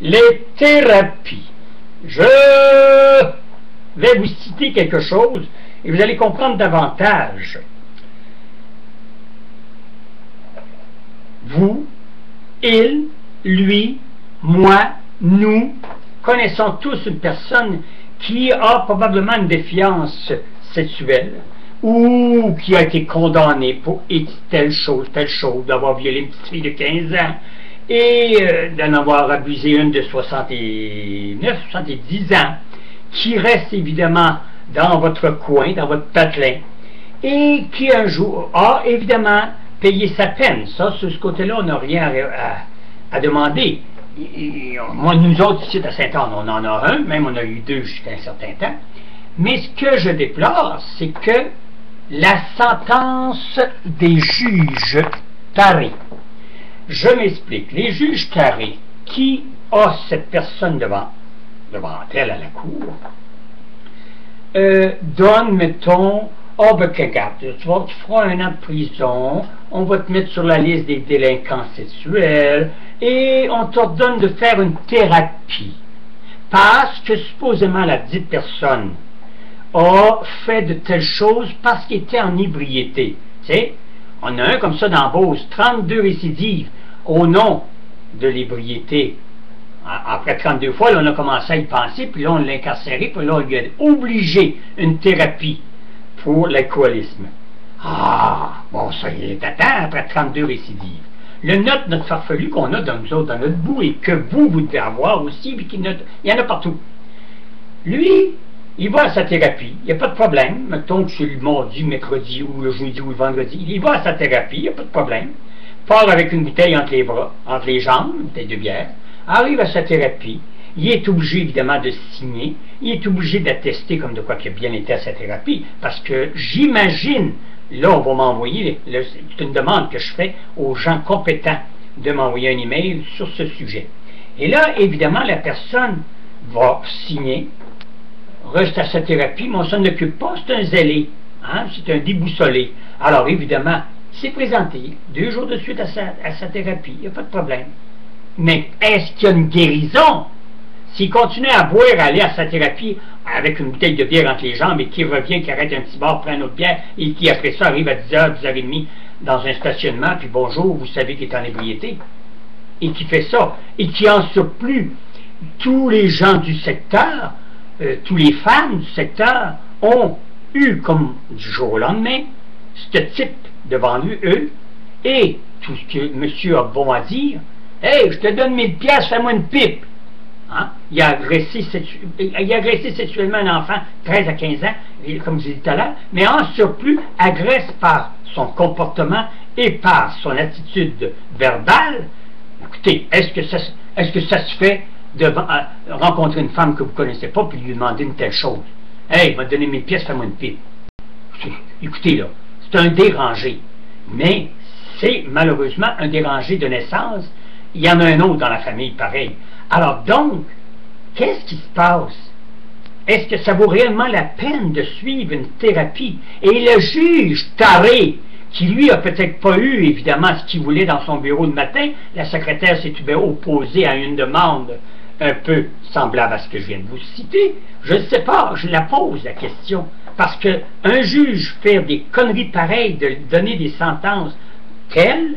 Les thérapies. Je vais vous citer quelque chose et vous allez comprendre davantage. Vous, il, lui, moi, nous, connaissons tous une personne qui a probablement une défiance sexuelle ou qui a été condamnée pour telle chose, d'avoir violé une petite fille de 15 ans et d'en avoir abusé une de 69, 70 ans, qui reste évidemment dans votre coin, dans votre patelin, et qui un jour a évidemment payé sa peine. Ça, sur ce côté-là, on n'a rien à demander. Moi, nous autres, ici à Sainte-Anne, on en a un, même on a eu deux jusqu'à un certain temps. Mais ce que je déplore, c'est que la sentence des juges tarés. Je m'explique. Les juges tarés, qui a cette personne devant elle à la cour, donnent, mettons, ben, regarde, tu feras 1 an de prison, on va te mettre sur la liste des délinquants sexuels, et on t'ordonne de faire une thérapie. Parce que supposément la dite personne a fait de telles choses parce qu'il était en ébriété. Tu sais, on a un comme ça dans Beauce, 32 récidives au nom de l'ébriété. Après 32 fois, là, on a commencé à y penser, puis là, on l'a incarcéré, puis là, on lui a obligé une thérapie pour l'alcoolisme. Ah, bon, ça, il est à temps après 32 récidives. Notre farfelu qu'on a dans nous autres, dans notre bout, et que vous devez avoir aussi, puis il y en a partout. Lui, il va à sa thérapie, il n'y a pas de problème. Mettons que c'est le mardi, mercredi, ou le jeudi, ou le vendredi. Il va à sa thérapie, il n'y a pas de problème. Part avec une bouteille entre les bras, entre les jambes, une bouteille de bière, arrive à sa thérapie, il est obligé évidemment de signer, il est obligé d'attester comme de quoi qu'il a bien été à sa thérapie, parce que j'imagine, là on va m'envoyer, c'est une demande que je fais aux gens compétents de m'envoyer un email sur ce sujet. Et là, évidemment, la personne va signer, reste à sa thérapie, mais on s'en occupe pas, c'est un zélé, hein, c'est un déboussolé. Alors évidemment, il s'est présenté 2 jours de suite à sa thérapie, il n'y a pas de problème. Mais est-ce qu'il y a une guérison? S'il continue à boire, à aller à sa thérapie avec une bouteille de bière entre les jambes et qui revient, qui arrête un petit bar, prend une autre bière et qui après ça arrive à 10h, 10h30 dans un stationnement, puis bonjour, vous savez qu'il est en ébriété, et qui fait ça, et qui en surplus, tous les gens du secteur, tous les fans du secteur ont eu comme du jour au lendemain ce type devant eux, et tout ce que monsieur a bon à dire, hey, je te donne 1000 piastres, fais-moi une pipe. Hein? Il a agressé sexuellement un enfant, 13 à 15 ans, comme je disais tout à l'heure, mais en surplus, agresse par son comportement et par son attitude verbale. Écoutez, est-ce que ça se fait de rencontrer une femme que vous ne connaissez pas puis lui demander une telle chose? Hey, il m'a donné 1000 pièces, fais-moi une pipe. Écoutez, là, c'est un dérangé. Mais c'est malheureusement un dérangé de naissance. Il y en a un autre dans la famille, pareil. Alors donc, qu'est-ce qui se passe? Est-ce que ça vaut réellement la peine de suivre une thérapie? Et le juge taré, qui lui a peut-être pas eu, évidemment, ce qu'il voulait dans son bureau le matin, la secrétaire s'est opposée à une demande un peu semblable à ce que je viens de vous citer. Je ne sais pas, je la pose la question. Parce qu'un juge faire des conneries pareilles, de donner des sentences telles,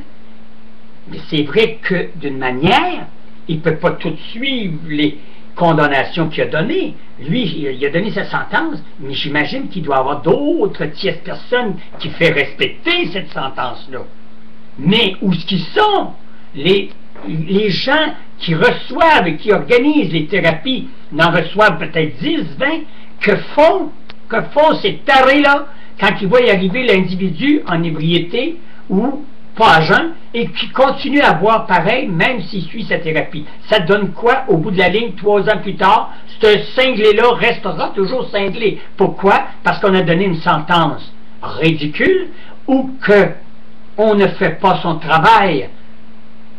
mais c'est vrai que d'une manière, il ne peut pas tout suivre les condamnations qu'il a données. Lui, il a donné sa sentence, mais j'imagine qu'il doit y avoir d'autres tierces personnes qui font respecter cette sentence-là. Mais où est-ce qu'ils sont? Les gens qui reçoivent et qui organisent les thérapies n'en reçoivent peut-être 10, 20. Que font ces tarés-là quand ils voient y arriver l'individu en ébriété ou pas à jeun, et qui continue à boire pareil, même s'il suit sa thérapie? Ça donne quoi, au bout de la ligne, 3 ans plus tard? Ce cinglé-là restera toujours cinglé. Pourquoi? Parce qu'on a donné une sentence ridicule, ou qu'on ne fait pas son travail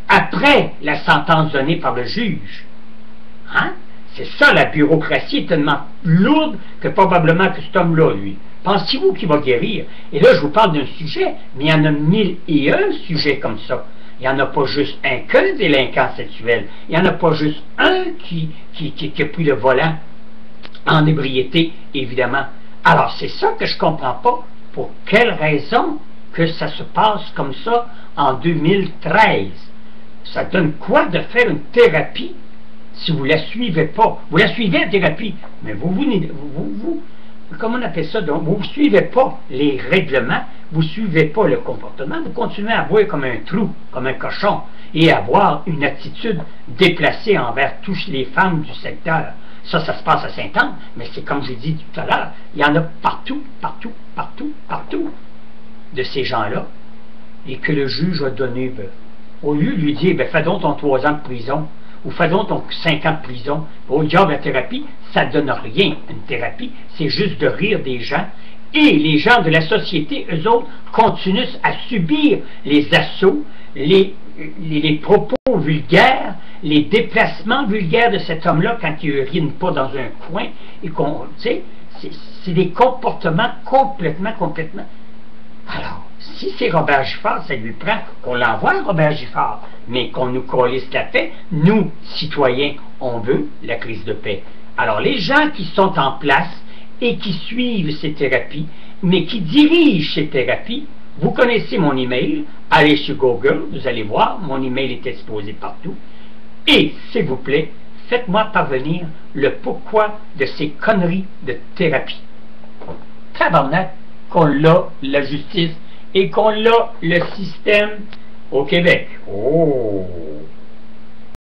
après la sentence donnée par le juge. Hein? C'est ça, la bureaucratie est tellement lourde que probablement que cet homme-là, lui, pensez-vous qu'il va guérir? Et là, je vous parle d'un sujet, mais il y en a 1001 sujets comme ça. Il n'y en a pas juste un que délinquant sexuel. Il n'y en a pas juste un qui a pris le volant en ébriété, évidemment. Alors, c'est ça que je ne comprends pas. Pour quelle raison que ça se passe comme ça en 2013? Ça donne quoi de faire une thérapie si vous ne la suivez pas? Vous la suivez en thérapie, mais comment on appelle ça? Donc, vous ne suivez pas les règlements, vous ne suivez pas le comportement, vous continuez à boire comme un trou, comme un cochon, et à avoir une attitude déplacée envers toutes les femmes du secteur. Ça se passe à Sainte-Anne, mais c'est comme j'ai dit tout à l'heure, il y en a partout, partout, partout, partout, de ces gens-là, et que le juge a donné, au lieu de lui dire, fais donc ton 3 ans de prison, ou fais donc ton 5 ans de prison, au diable la thérapie, ça ne donne rien, une thérapie, c'est juste de rire des gens, et les gens de la société, eux autres, continuent à subir les assauts, les propos vulgaires, les déplacements vulgaires de cet homme-là quand il ne urine pas dans un coin, et qu'on, tu sais, c'est des comportements complètement. Alors, si c'est Robert Giffard, ça lui prend qu'on l'envoie à Robert Giffard, mais qu'on nous colisse la paix. Nous, citoyens, on veut la crise de paix. Alors, les gens qui sont en place et qui suivent ces thérapies, mais qui dirigent ces thérapies, vous connaissez mon email, allez sur Google, vous allez voir, mon email est exposé partout, et, s'il vous plaît, faites-moi parvenir le pourquoi de ces conneries de thérapie. Tabarnak, qu'on l'a la justice et qu'on l'a le système au Québec. Oh!